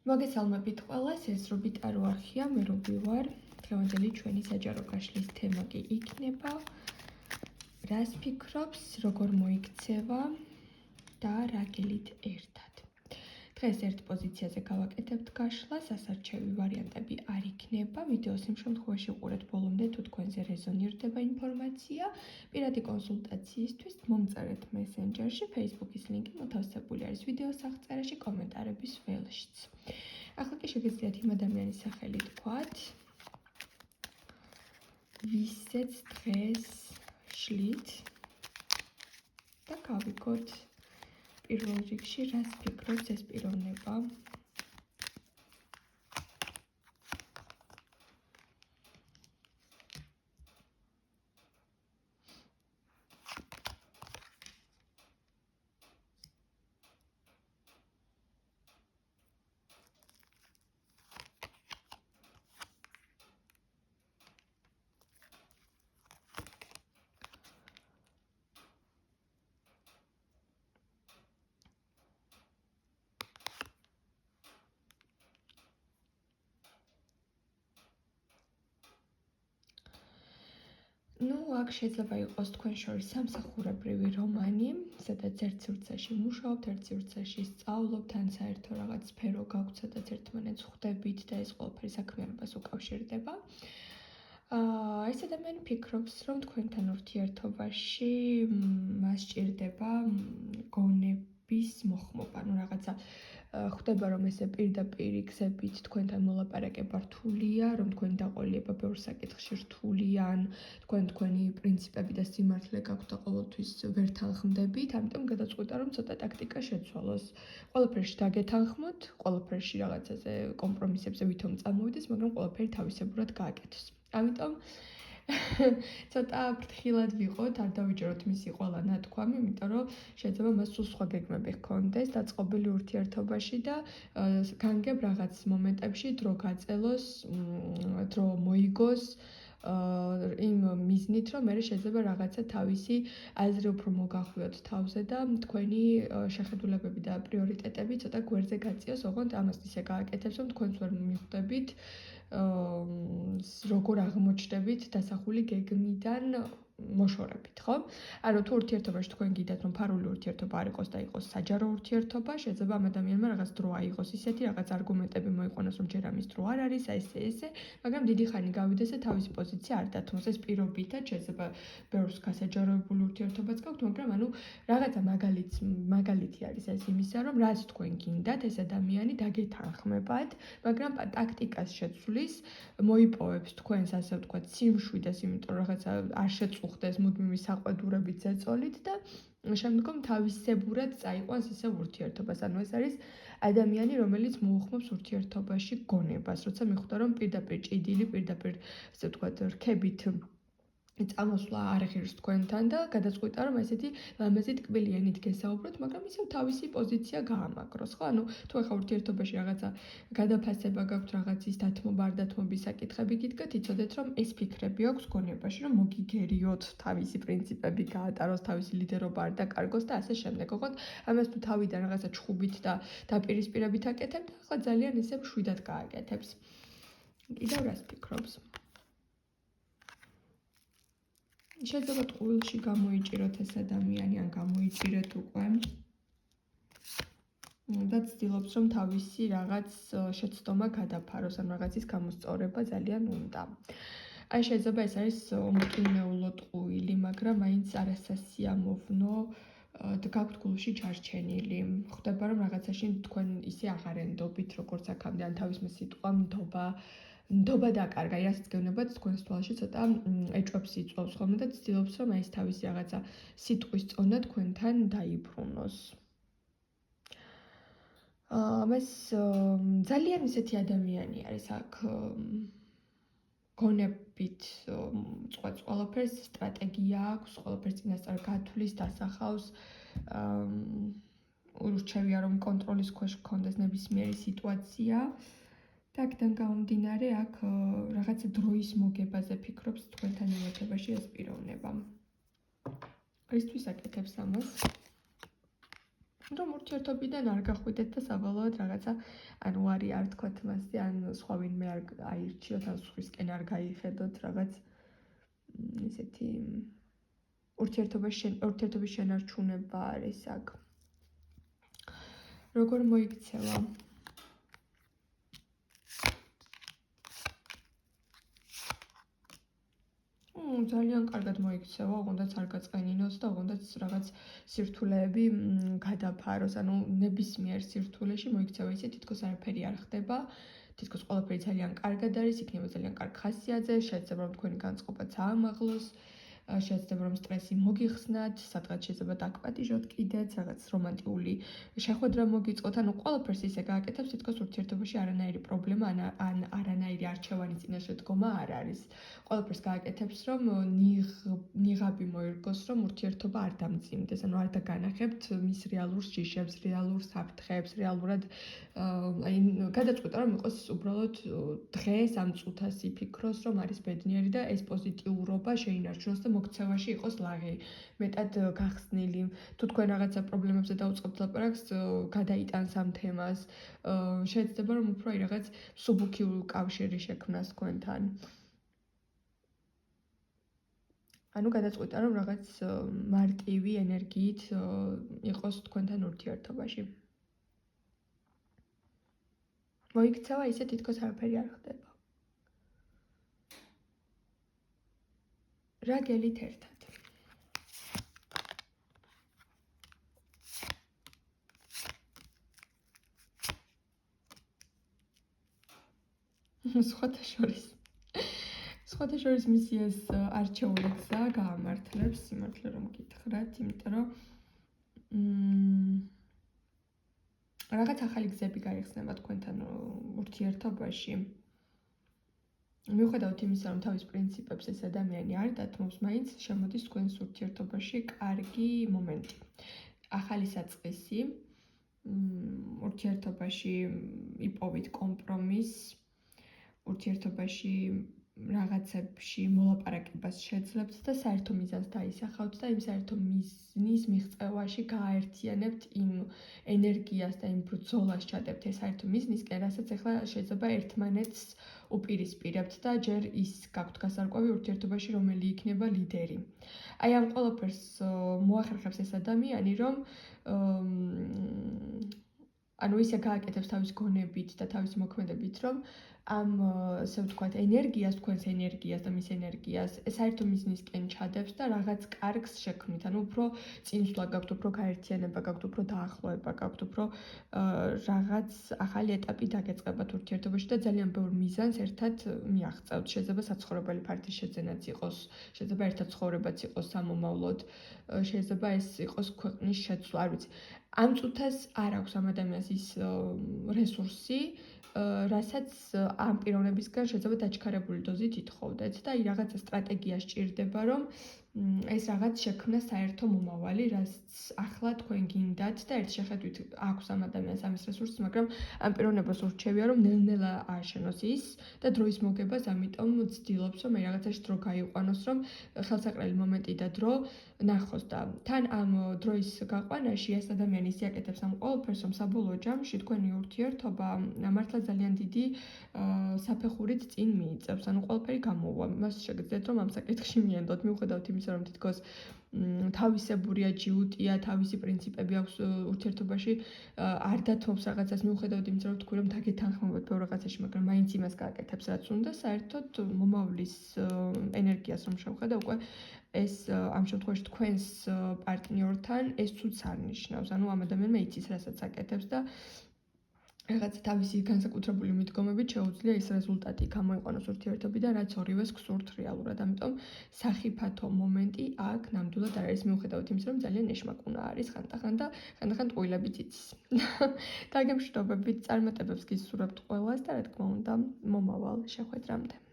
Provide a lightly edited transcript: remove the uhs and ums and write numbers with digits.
მოგესალმებით ყველას, ეს რუბიტა რო არხია, მე რუბი ვარ. დღევანდელი ჩვენი საჯარო გაშლის თემა კი იქნება რას ფიქრობს, როგორ მოიქცევა და რა გილით ერთად. დღეს ერთ პოზიციაზე გავაკეთებთ გაშლას, ასარჩევი ვარიანტები არ იქნება. ვიდეოს იმ შემთხვევაში უყურეთ ბოლომდე, თუ თქვენზე რეზონირდება ინფორმაცია. პირადი კონსულტაციისთვის მომწერეთ მესენჯერში, Facebook-ის ლინკი მოთავსებული არის ვიდეოს აღწერაში, კომენტარების ველშიც. ახლა კი შეგეძლიათ იმ ადამიანის სახელი თქვათ, ვისაც დღეს შლით და გავიგოთ პირველ რიგში რას ფიქრობს ეს პიროვნება. აქ შეიძლება იყოს თქვენ შორის სამსახურებრივი რომანი, სადაც ერთ სივრცეში მუშაობთ, ერთ სივრცეში სწავლობთ, ან საერთო რაღაც სფერო გაქვთ, სადაც ერთმანეთს ხვდებით და ეს ყველაფერი საქმიანობას უკავშირდება. ეს ადამიანი ფიქრობს, რომ თქვენთან ურთიერთობაში მას სჭირდება გონების მოხმობა, რაღაცა ხვდება, რომ ესე პირდაპირ გზებით თქვენთან მოლაპარაკება რთულია, რომ თქვენი დაყოლილება ბევრ საკითხში რთულია, ან თქვენი პრინციპები და სიმართლე გაქვთ და ყოველთვის ვერ თანხმდებით, ამიტომ გადაწყვიტა, რომ ცოტა ტაქტიკა შეცვალოს. ყველაფერში დაგეთანხმოთ, ყველაფერში რაღაცაზე კომპრომისებზე ვითომ წამოვიდეს, მაგრამ ყველაფერი თავისებურად გააკეთოს. ამიტომ ცოტა ფრთხილად ვიყოთ, არ დავიჯეროთ მისი ყველა ნათქვამი, იმიტომ რომ შეიძლება მას სულ სხვა გეგმები ჰქონდეს დაწყობილი ურთიერთობაში და განგებ რაღაც მომენტებში დრო გაწელოს, დრო მოიგოს იმ მიზნით, რომ მე შეიძლება რაღაცა თავისი აზრი უფრო მოგახვიოთ თავზე და თქვენი შეხედულებები და პრიორიტეტები ცოტა გვერდზე გაწიოს, ოღონდ ამას ისე გააკეთებს, რომ თქვენს ვერ მიხვდებით როგორ აღმოჩნდებით დასახული გეგმიდან მოშორებით, ხო? ანუ თუ ურთიერთობაში თქვენ გიდათ, რომ ფარული ურთიერთობა არ იყოს და იყოს საჯარო ურთიერთობა, შეიძლება ამ ადამიანმა რაღაც დრო აიღოს ისეთი, რაღაც არგუმენტები მოიყვანოს, რომ ჯერ ამის დრო არ არის, ესე, მაგრამ დიდი ხანი გავიდეს და თავისი პოზიცია არ დათმოს. ეს პირობითად შეიძლება ბევრს გასაჯაროებული ურთიერთობაც გაქვთ, მაგრამ ანუ რაღაცა მაგალითი არის ეს იმისა, რომ რაც თქვენ გინდათ, ეს ადამიანი დაგეთანხმებათ, მაგრამ ტაქტიკას შეცვლის, მოიპოვებს თქვენს, ასე ვთქვათ, სიმშვიდეს, იმიტომ რომ რაღაცა არ შეწუხდეს მუდმივი საყვედურებით ზეწოლით და შემდგომ თავისებურად წაიყვანს ისევ ურთიერთობას. ანუ ეს არის ადამიანი, რომელიც მოუხმობს ურთიერთობაში გონებას, როცა მიხვდა, რომ პირდაპირ ჭიდილი, პირდაპირ, ასე ვთქვათ, რქებით წამოსვლა არ ღირს თქვენთან და გადაწყვიტა, რომ ესეთი ლამაზი ტკბილიანით გესაუბროთ, მაგრამ ისევ თავისი პოზიცია გაამაგროს, ხო? ანუ თუ ახლა ურთიერთობაში რაღაცა გადაფასება გაქვთ, რაღაცის დათმობა, არ დათმობის საკითხები გიდგათ, იცოდეთ, რომ ეს ფიქრები აქვს გონებაში, რომ მოგიგერიოთ, თავისი პრინციპები გაატაროს, თავისი ლიდერობა არ დაკარგოს და ასე შემდეგ. ოღონდ ამას თუ თავიდან რაღაცა ჩხუბით და დაპირისპირებით აკეთებთ, ახლა ძალიან ისე მშვიდად გააკეთებს. კიდევ რას ფიქრობს? შეიძლება ტყუილში გამოიჭიროთ ეს ადამიანი, ან გამოიჭირეთ უკვე და ცდილობს, რომ თავისი რაღაც შეცდომა გადაფაროს, ან რაღაცის გამოსწორება ძალიან უნდა. ან შეიძლება ეს არის უმკინმეულო ტყუილი, მაგრამ მაინც არასასიამოვნო და გაქვთ გულში ჩარჩენილი. ხვდება, რომ რაღაცაში თქვენ ისე აღარ ენდობით, როგორც აქამდე, ან თავის სიტყვა ნდობა დაკარგა, რასაც გეუბნებათ თქვენს თვალში ცოტა ეჭვებს იწვევს ხოლმე და ცდილობს, რომ ეს თავისი რაღაცა სიტყვის წონა თქვენთან დაიბრუნოს. ეს ძალიან ისეთი ადამიანი არის აქ გონებით წყვეტს ყველაფერს, სტრატეგია აქვს, ყველაფერს წინასწარ გათვლის, დასახავს, ურჩევია, რომ კონტროლის ქვეშ გქონდეს ნებისმიერი სიტუაცია. და აქედან გამომდინარე, აქ რაღაც დროის მოგებაზე ფიქრობს თქვენთან მიმართებაში ეს პიროვნება. რისთვის აკეთებს ამას? რომ ურთიერთობიდან არ გახვიდეთ და საბოლოოდ რაღაცა ანუ არ თქვათ მასზე, ან სხვა ვინმე არ აირჩიოთ, ან სხვისკენ არ გაიხედოთ რაღაც ისეთი ურთიერთობის შენარჩუნება არის აქ. როგორ მოიქცევა? ძალიან კარგად მოიქცევა, ოღონდაც არ გაწყენინოს და ოღონდაც რაღაც სირთულეები გადაფაროს, ანუ ნებისმიერ სირთულეში მოიქცევა ისე, თითქოს არაფერი არ ხდება, თითქოს ყველაფერი ძალიან კარგად არის, იქნება ძალიან კარგ ხასიათზე, შეიძლება რომ თქვენი განწყობაც აამაღლოს, შეიძლება რომ სტრესი მოგიხსნათ, სადღაც შეიძლება დაგპატიჟოთ კიდეც, რაღაც რომანტიკული შეხვედრა მოგიწყოთ, ანუ ყველაფერს ისე გააკეთებს, თითქოს ურთიერთობაში არანაირი პრობლემა ან არანაირი არჩევანი წინაშე დგომა არ არის. ყველაფერს გააკეთებს, რომ ნიღაბი მოერგოს, რომ ურთიერთობა არ დამძიმდეს, ანუ არ დაგანახებთ მის რეალურ ჯიშებს, რეალურ საფრთხეებს, რეალურად აი გადაწყვეტა რომ იყოს უბრალოდ დღეს ამ წუთას იფიქროს, რომ არის ბედნიერი და ეს პოზიტიურობა შეინარჩუნოს და მოქცევაში იყოს ლაღი, მეტად გახსნილი. თუ თქვენ რაღაცა პრობლემებზე დაუწყებთ ლაპარაკს, გადაიტანს ამ თემას. შეიძლება რომ უფრო აი რაღაც სუბუქი კავშირი შექმნას თქვენთან. ანუ გადაწყვეტა რომ რაღაც მარტივი ენერგიით იყოს თქვენთან ურთიერთობაში. მოიქცევა ისე თითქოს არაფერი არ ხდება. რა გელით ერთად? სხვათა შორის მისი ეს არჩეული გზა გაამართლებს, სიმართლე რომ გითხრათ, იმიტომ რომ რაღაც ახალი გზები გაიხსნება თქვენთან ურთიერთობაში. მიუხედავად იმისა, რომ თავის პრინციპებს ეს ადამიანი არ დათმობს, მაინც შემოდის თქვენს ურთიერთობაში კარგი მომენტი. ახალი საწყისი, ურთიერთობაში იპოვით კომპრომისს, ურთიერთობაში რაღაცებში მოლაპარაკებას შეძლებთ და საერთო მიზანს დაისახავთ და იმ საერთო მიზნის მიღწევაში გააერთიანებთ იმ ენერგიას და იმ ბრძოლას ჩადებთ ეს საერთო მიზნისკენ, რასაც ახლა შეიძლება ერთმანეთს უპირისპირებთ და ჯერ ის გაქვთ გასარკვევი ურთიერთობაში, რომელი იქნება ლიდერი. აი ამ ყველაფერს მოახერხებს ეს ადამიანი, რომ ანუ ისე გააკეთებს თავის გონებით და თავის მოქმედებით, რომ ამ ასე ვთქვათ, ენერგიას, თქვენს ენერგიას და მის ენერგიას საერთო მიზნისკენ ჩადებს და რაღაც კარგს შექმნით. ანუ უფრო წინსვლა გაქვთ, უფრო გაერთიანება გაქვთ, უფრო დაახლოება გაქვთ, უფრო რაღაც ახალი ეტაპი დაგეწყებათ ურთიერთობაში და ძალიან ბევრ მიზანს ერთად მიაღწევთ. შეიძლება საცხოვრებელი ფართის შეძენაც იყოს, შეიძლება ერთად ცხოვრებაც იყოს სამომავლოდ, შეიძლება ეს იყოს ქვეყნის შეცვლა, არ ვიცი. ამ წუთას არ აქვს ამ ადამიანს ის რესურსი, რასაც ამ პიროვნებისგან შეიძლება დაჩქარებული დოზით ითხოვდეთ და აი რაღაცა სტრატეგია სჭირდება, რომ ეს რაღაც შექმნა საერთო მომავალი, რაც ახლა თქვენ გინდათ და ერთ შეხედვით აქვს ამ ადამიანს ამის რესურსი, მაგრამ ამ პიროვნებას ურჩევია, რომ ნელ-ნელა ააშენოს ის და დროის მოგებას ამიტომ ვცდილობს, რომ აი რაღაცაში დრო გაიყვანოს, რომ ხელსაყრელი მომენტი და დრო ნახოს და თან ამ დროის გაყვანაში ეს ადამიანი ისიაკეთებს ამ ყველაფერს, რომ საბოლოო ჯამში თქვენი ურთიერთობა მართლა ძალიან დიდი საფეხურით წინ მიიწევს, ანუ ყველაფერი გამოვა. მას შეგიძლიათ რომ ამ საკითხში მიენდოთ, მიუხედავად იმისა, რომ თითქოს თავისებურია, ჯიუტია, თავისი პრინციპები აქვს ურთიერთობაში, არ დათმობს რაღაცას, მიუხედავად იმისა, რომ თქვი რომ დაგეთანხმებოდ ბევრ რაღაცაში, მაგრამ მაინც იმას გააკეთებს, რაც უნდა, საერთოდ მომავლის ენერგიას რომ შევხედა, უკვე ეს ამ შემთხვევაში თქვენს პარტნიორთან ეს ცუდს არ ნიშნავს. ანუ ამ ადამიანმა იცის, რასაც აკეთებს და რაღაცა თავისი განსაკუთრებული მიდგომებით შეუძლია ის რეზულტატი გამოიყვანოს ურთიერთობიდან, რაც ორივეს გსურთ რეალურად. ამიტომ სახიფათო მომენტი აქ ნამდვილად არ არის, მიუხედავად იმისა, რომ ძალიან ეშმაკუნა არის ხანდახან და ხანდახან ტყუილებიც იცის. დაგემშვიდობებით, წარმატებებს გისურვებთ ყველას და რა თქმა უნდა, მომავალ შეხვედრამდე.